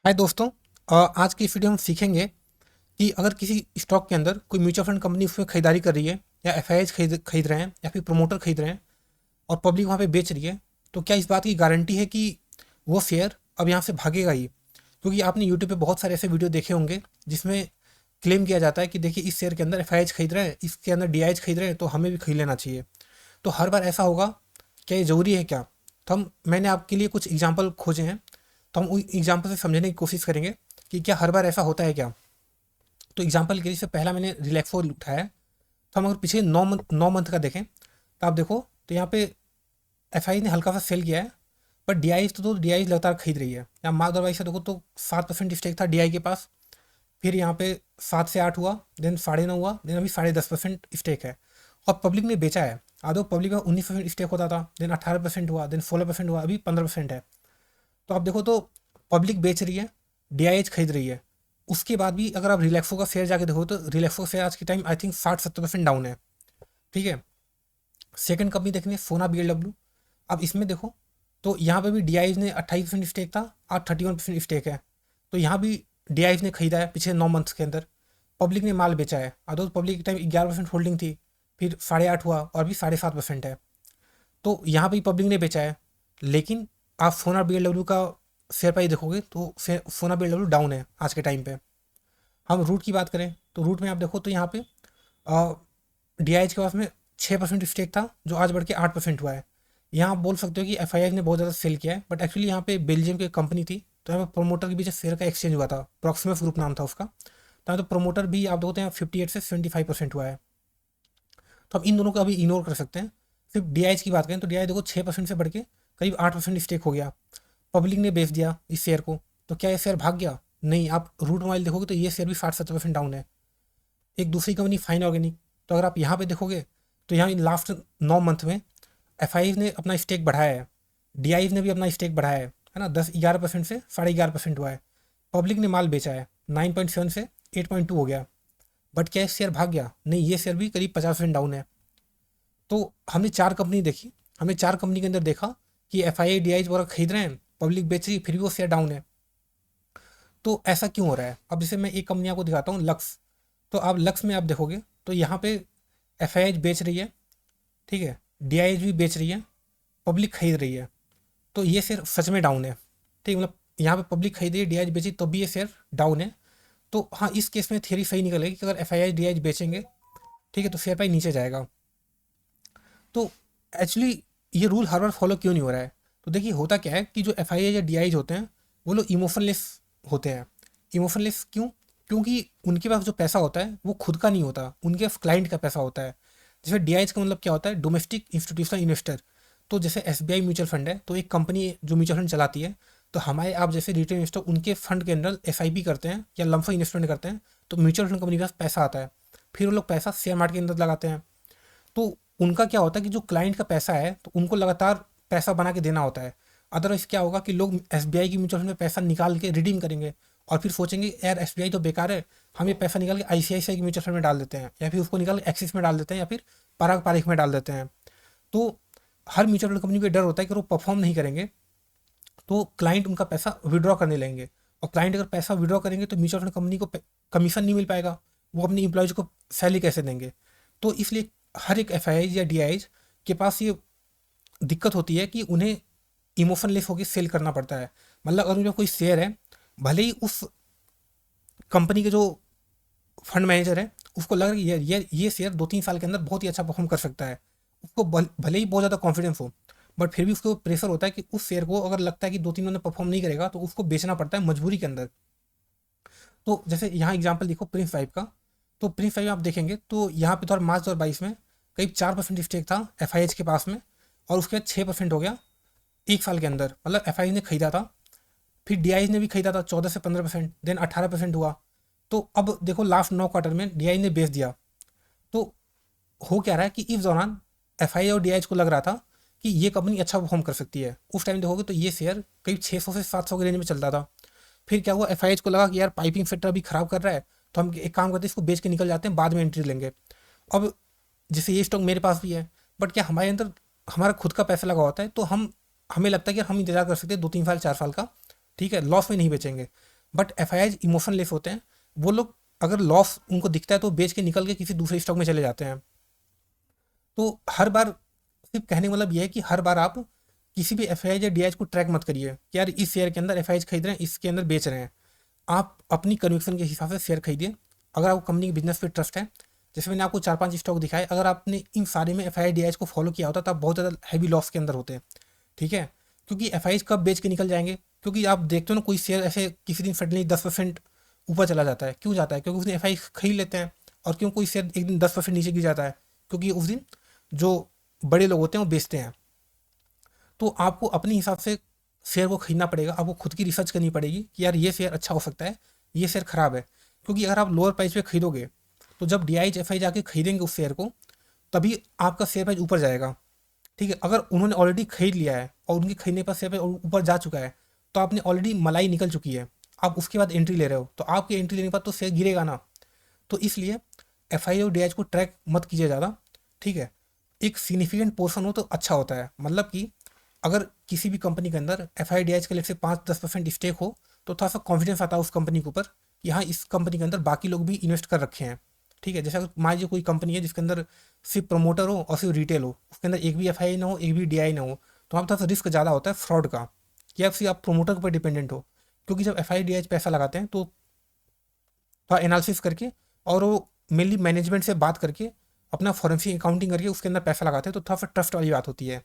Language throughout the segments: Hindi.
हाय दोस्तों। आज की इस वीडियो में हम सीखेंगे कि अगर किसी स्टॉक के अंदर कोई म्यूचुअल फंड कंपनी उसमें खरीदारी कर रही है या एफआईआईज खरीद खरीद रहे हैं या फिर प्रमोटर खरीद रहे हैं और पब्लिक वहाँ पे बेच रही है, तो क्या इस बात की गारंटी है कि वो शेयर अब यहाँ से भागेगा ही? क्योंकि आपने यूट्यूब पे बहुत सारे ऐसे वीडियो देखे होंगे जिसमें क्लेम किया जाता है कि देखिए इस शेयर के अंदर एफआईआईज खरीद रहे हैं, इसके अंदर डीआईज खरीद रहे हैं, तो हमें भी खरीद लेना चाहिए। तो हर बार ऐसा होगा? क्या ये ज़रूरी है क्या? तो मैंने आपके लिए कुछ एग्जाम्पल खोजे हैं, तो हम उन एग्जाम्पल से समझने की कोशिश करेंगे कि क्या हर बार ऐसा होता है क्या। तो एग्जाम्पल के लिए से पहला मैंने रिलैक्सो उठाया है। तो हम अगर पिछले 9 मंथ का देखें तो आप देखो, तो यहाँ पे एफ ने हल्का सा सेल किया है, पर डी तो डी लगातार खरीद रही है। यहाँ मार्क दरवाई से देखो तो 7% स्टेक था डी के पास, फिर यहाँ पे 7 से 8 हुआ, देन 9.5 हुआ, देन अभी 10.5% स्टेक है। और पब्लिक ने बेचा है। आधो पब्लिक का 19% स्टेक होता था, देन 18% हुआ, देन 16% हुआ, अभी 15% है। तो आप देखो तो पब्लिक बेच रही है, डीआईएच खरीद रही है। उसके बाद भी अगर आप रिलैक्सो का शेयर जाके देखो तो रिलैक्सो का शेयर आज के टाइम आई थिंक 60-70% डाउन है। ठीक है। सेकंड कंपनी देखने सोना BLW। अब इसमें देखो तो यहाँ पे भी डीआईएच ने 28% स्टेक था, आज 31% स्टेक है। तो यहाँ भी डीआईएच ने खरीदा है पिछले 9 मंथ्स के अंदर। पब्लिक ने माल बेचा है। अदर पब्लिक के टाइम 11% होल्डिंग थी, फिर 8.5 हुआ और अभी 7.5% है। तो यहाँ पे पब्लिक ने बेचा है। लेकिन आप सोना BLW का शेयर प्राइस देखोगे तो सोना BLW डाउन है आज के टाइम पे। हम रूट की बात करें तो रूट में आप देखो तो यहाँ पे डीआईएच के पास में 6% स्टेक था, जो आज बढ़ के 8% हुआ है। यहाँ आप बोल सकते हो कि एफ ने बहुत ज़्यादा सेल किया है, बट एक्चुअली यहाँ पे बेल्जियम की कंपनी थी, तो यहाँ पे प्रोमोटर के बीच शेयर का एक्सचेंज हुआ था। प्रॉक्सिमस ग्रुप नाम था उसका। तो यहाँ तो प्रोमोटर भी आप देखो तो यहाँ 58 से 75% हुआ है। तो हम इन दोनों को अभी इग्नोर कर सकते हैं। सिर्फ डीआईएच की बात करें तो डीआईएच देखो 6% से बढ़ के करीब 8% स्टेक हो गया। पब्लिक ने बेच दिया इस शेयर को, तो क्या ये शेयर भाग गया? नहीं। आप रूट मोबाइल देखोगे तो ये शेयर भी 60-70% डाउन है। एक दूसरी कंपनी फाइन ऑर्गेनिक, तो अगर आप यहाँ पे देखोगे तो यहाँ लास्ट 9 मंथ में एफ ने अपना स्टेक बढ़ाया है, डी ने भी अपना स्टेक बढ़ाया है ना, 10-11% से 11.5% हुआ है। पब्लिक ने माल बेचा है, 9.7 से 8.2 हो गया। बट क्या ये शेयर भाग गया? नहीं, ये शेयर भी करीब 50% डाउन है। तो हमने 4 कंपनी देखी, हमने 4 कंपनी के अंदर देखा कि FII वगैरह खरीद रहे हैं, पब्लिक बेच रही है, फिर भी वो शेयर डाउन है। तो ऐसा क्यों हो रहा है? अब जैसे मैं एक कंपनी आपको दिखाता हूँ, लक्स। तो आप लक्स में आप देखोगे तो यहाँ पे FII बेच रही है, ठीक है, DIH भी बेच रही है, पब्लिक खरीद रही है। तो ये शेयर सच में डाउन है। ठीक, मतलब यहाँ पे पब्लिक खरीद रही है, DIH बेची, तो भी ये शेयर डाउन है। तो हाँ, इस केस में थियरी सही निकलेगी कि अगर FII DIH बेचेंगे, ठीक है, तो शेयर प्राइस नीचे जाएगा। तो एक्चुअली ये रूल हर बार फॉलो क्यों नहीं हो रहा है? तो देखिए होता क्या है कि जो एफ या डी होते हैं वो लोग इमोशनलेस होते हैं। इमोशनलेस क्यों? क्योंकि उनके पास जो पैसा होता है वो खुद का नहीं होता, उनके क्लाइंट का पैसा होता है। जैसे डी का मतलब क्या होता है? Domestic institutional investor. तो जैसे SBI म्यूचुअल फंड है, तो एक कंपनी जो म्यूचुअल फंड चलाती है, तो हमारे आप जैसे रिटेल इन्वेस्टर उनके फंड के अंदर SIP करते हैं या लमसम इन्वेस्टमेंट करते हैं, तो म्यूचुअल फंड कंपनी के पास पैसा आता है, फिर वो लोग पैसा शेयर मार्केट के अंदर लगाते हैं। तो उनका क्या होता है कि जो क्लाइंट का पैसा है तो उनको लगातार पैसा बना के देना होता है। अदरवाइज क्या होगा कि लोग SBI की म्यूचुअल फंड में पैसा निकाल के रिडीम करेंगे और फिर सोचेंगे यार SBI तो बेकार है, हम ये पैसा निकाल के ICICI की म्यूचुअल फंड में डाल देते हैं, या फिर उसको निकाल के एक्सिस में डाल देते हैं, या फिर पराग पारिक में डाल देते हैं। तो हर म्यूचुअल फंड कंपनी को डर होता है कि वो परफॉर्म नहीं करेंगे तो क्लाइंट उनका पैसा विड्रॉ करने लगेंगे। और क्लाइंट अगर पैसा विड्रॉ करेंगे तो म्यूचुअल फंड कंपनी को कमीशन नहीं मिल पाएगा, वो अपनी इंप्लॉयज को सैलरी कैसे देंगे? तो इसलिए हर एक एफ या डी के पास ये दिक्कत होती है कि उन्हें इमोशनलेस होकर सेल करना पड़ता है। मतलब अगर उनका कोई शेयर है, भले ही उस कंपनी के जो फंड मैनेजर है उसको लग रहा है कि ये शेयर 2-3 साल के अंदर बहुत ही अच्छा परफॉर्म कर सकता है, उसको भले ही बहुत ज़्यादा कॉन्फिडेंस हो, बट फिर भी उसको प्रेशर होता है कि उस शेयर को अगर लगता है कि 2-3 महीने परफॉर्म नहीं करेगा तो उसको बेचना पड़ता है मजबूरी के अंदर। तो जैसे यहाँ एग्जाम्पल देखो प्रिंस फाइव का। तो प्रिंस फाइव आप देखेंगे तो यहाँ पे तो मार्च 2022 में करीब 4% स्टेक था एफ के पास में, और उसके बाद 6% हो गया 1 साल के अंदर। मतलब एफ ने खरीदा था, फिर डी ने भी खरीदा था 14 से 15%, देन 18% हुआ। तो अब देखो लास्ट 9 क्वार्टर में डी ने बेच दिया। तो हो क्या रहा है कि इस दौरान एफ और डी को लग रहा था कि ये कंपनी अच्छा परफॉर्म कर सकती है। उस टाइम देखोगे तो ये शेयर करीब 600 से 700 के रेंज में चलता था। फिर क्या हुआ, एफ को लगा कि यार पाइपिंग सेक्टर अभी खराब कर रहा है, तो हम एक काम करते हैं, इसको बेच के निकल जाते हैं, बाद में एंट्री लेंगे। अब जैसे ये स्टॉक मेरे पास भी है, बट क्या हमारे अंदर हमारा खुद का पैसा लगा होता है, तो हमें लगता है कि हम इंतजार कर सकते हैं 2-3 साल 4 साल का, ठीक है, लॉस में नहीं बेचेंगे। बट एफआईआई इमोशनलेस होते हैं। वो लोग अगर लॉस उनको दिखता है तो बेच के निकल के किसी दूसरे स्टॉक में चले जाते हैं। तो हर बार सिर्फ कहने का मतलब ये है कि हर बार आप किसी भी एफआईआई या डीआईएच को ट्रैक मत करिए कि यार इस शेयर के अंदर एफआईआई खरीद रहे हैं, इसके अंदर बेच रहे हैं। आप अपनी कन्विक्शन के हिसाब से शेयर खरीदिए। अगर आपको कंपनी के बिजनेस पे ट्रस्ट है, जैसे मैंने आपको 4-5 स्टॉक दिखाए, अगर आपने इन सारे में एफआईआई डीआईएच को फॉलो किया होता तो आप बहुत ज़्यादा हैवी लॉस के अंदर होते। ठीक है, क्योंकि एफआईआई कब बेच के निकल जाएंगे, क्योंकि आप देखते हो ना कोई शेयर ऐसे किसी दिन सडनली 10% ऊपर चला जाता है। क्यों जाता है? क्योंकि उस दिन एफआईआई खरीद लेते हैं। और क्यों कोई शेयर एक दिन 10% नीचे गिर जाता है? क्योंकि उस दिन जो बड़े लोग होते हैं वो बेचते हैं। तो आपको अपने हिसाब से शेयर को खरीदना पड़ेगा। आपको खुद की रिसर्च करनी पड़ेगी कि यार ये शेयर अच्छा हो सकता है, ये शेयर खराब है। क्योंकि अगर आप लोअर प्राइस पे खरीदोगे तो जब डीआईएच एफआई जाके खरीदेंगे उस शेयर को, तभी आपका शेयर प्राइस ऊपर जाएगा। ठीक है, अगर उन्होंने ऑलरेडी खरीद लिया है और उनके खरीदने पर शेयर प्राइस ऊपर जा चुका है तो आपने ऑलरेडी मलाई निकल चुकी है, आप उसके बाद एंट्री ले रहे हो, तो आपकी एंट्री लेने के बाद तो शेयर गिरेगा ना। तो इसलिए एफआई और डीआईएच को ट्रैक मत कीजिए ज़्यादा। ठीक है, एक सिग्निफिकेंट पोर्शन हो तो अच्छा होता है। मतलब कि अगर किसी भी कंपनी के अंदर एफ आई डी एच के लिए से 5-10% स्टेक हो तो थोड़ा सा कॉन्फिडेंस आता है उस कंपनी के ऊपर कि हाँ इस कंपनी के अंदर बाकी लोग भी इन्वेस्ट कर रखे हैं। ठीक है, जैसे अगर मान लीजिए कोई कंपनी है जिसके अंदर सिर्फ प्रमोटर हो और सिर्फ रिटेल हो, उसके अंदर एक भी एफ आई ना हो, एक भी डी आई ना हो, तो वहाँ पर थोड़ा सा रिस्क ज़्यादा होता है फ्रॉड का, कि आप सिर्फ आप प्रोमोटर के ऊपर डिपेंडेंट हो। क्योंकि जब एफ आई डी एच पैसा लगाते हैं तो थोड़ा एनालिसिस करके और वो मेनली मैनेजमेंट से बात करके अपना फॉरेंसिक अकाउंटिंग करके उसके अंदर पैसा लगाते हैं, तो थोड़ा सा ट्रस्ट वाली बात होती है।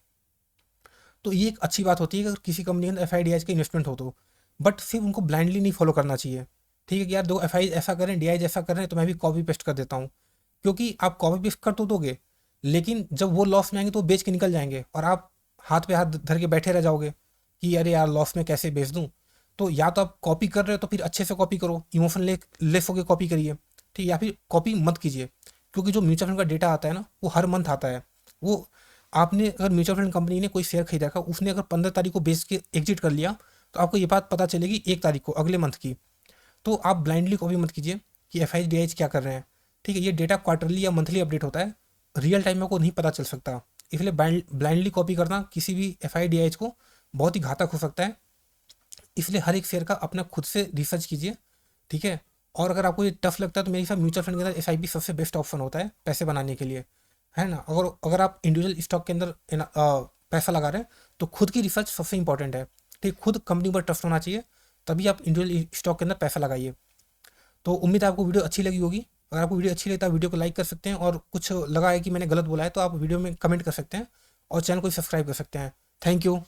तो ये एक अच्छी बात होती है कि अगर किसी कंपनी के अंदर एफ आई डी एच का इन्वेस्टमेंट हो तो, बट सिर्फ उनको ब्लाइंडली नहीं फॉलो करना चाहिए। ठीक है कि यार दो एफ आई ऐसा करें, डी आई ऐसा कर रहे हैं तो मैं भी कॉपी पेस्ट कर देता हूँ। क्योंकि आप कॉपी पेस्ट कर तो दोगे, लेकिन जब वो लॉस में आएंगे तो वो बेच के निकल जाएंगे और आप हाथ पे हाथ धर के बैठे रह जाओगे कि अरे यार लॉस में कैसे बेच दूँ। तो या तो आप कॉपी कर रहे हो तो फिर अच्छे से कॉपी करो, इमोशन लेस होकर कॉपी करिए। ठीक, या फिर कॉपी मत कीजिए। क्योंकि जो म्यूचुअल फंड का डेटा आता है ना वो हर मंथ आता है। वो आपने अगर म्यूचुअल फंड कंपनी ने कोई शेयर खरीदा था, उसने अगर 15 तारीख को बेच के एग्जिट कर लिया तो आपको ये बात पता चलेगी 1 तारीख को अगले मंथ की। तो आप ब्लाइंडली कॉपी मत कीजिए कि एफ आई डी एच क्या कर रहे हैं। ठीक है, ये डेटा क्वार्टरली या मंथली अपडेट होता है, रियल टाइम में को नहीं पता चल सकता। इसलिए ब्लाइंडली कॉपी करना किसी भी एफ आई डी एच को बहुत ही घातक हो सकता है। इसलिए हर एक शेयर का अपना खुद से रिसर्च कीजिए। ठीक है, और अगर आपको ये टफ लगता है तो मेरे हिसाब म्यूचुअल फंड के अंदर एस आई पी सबसे बेस्ट ऑप्शन होता है पैसे बनाने के लिए, है ना। अगर अगर आप इंडिविजुअल स्टॉक के अंदर पैसा लगा रहे हैं तो खुद की रिसर्च सबसे इंपॉर्टेंट है। ठीक, खुद कंपनी पर ट्रस्ट होना चाहिए, तभी आप इंडिविजुअल स्टॉक के अंदर पैसा लगाइए। तो उम्मीद है आपको वीडियो अच्छी लगी होगी। अगर आपको वीडियो अच्छी लगी तो आप वीडियो को लाइक कर सकते हैं, और कुछ लगा है कि मैंने गलत बोला है तो आप वीडियो में कमेंट कर सकते हैं और चैनल को सब्सक्राइब कर सकते हैं। Thank you.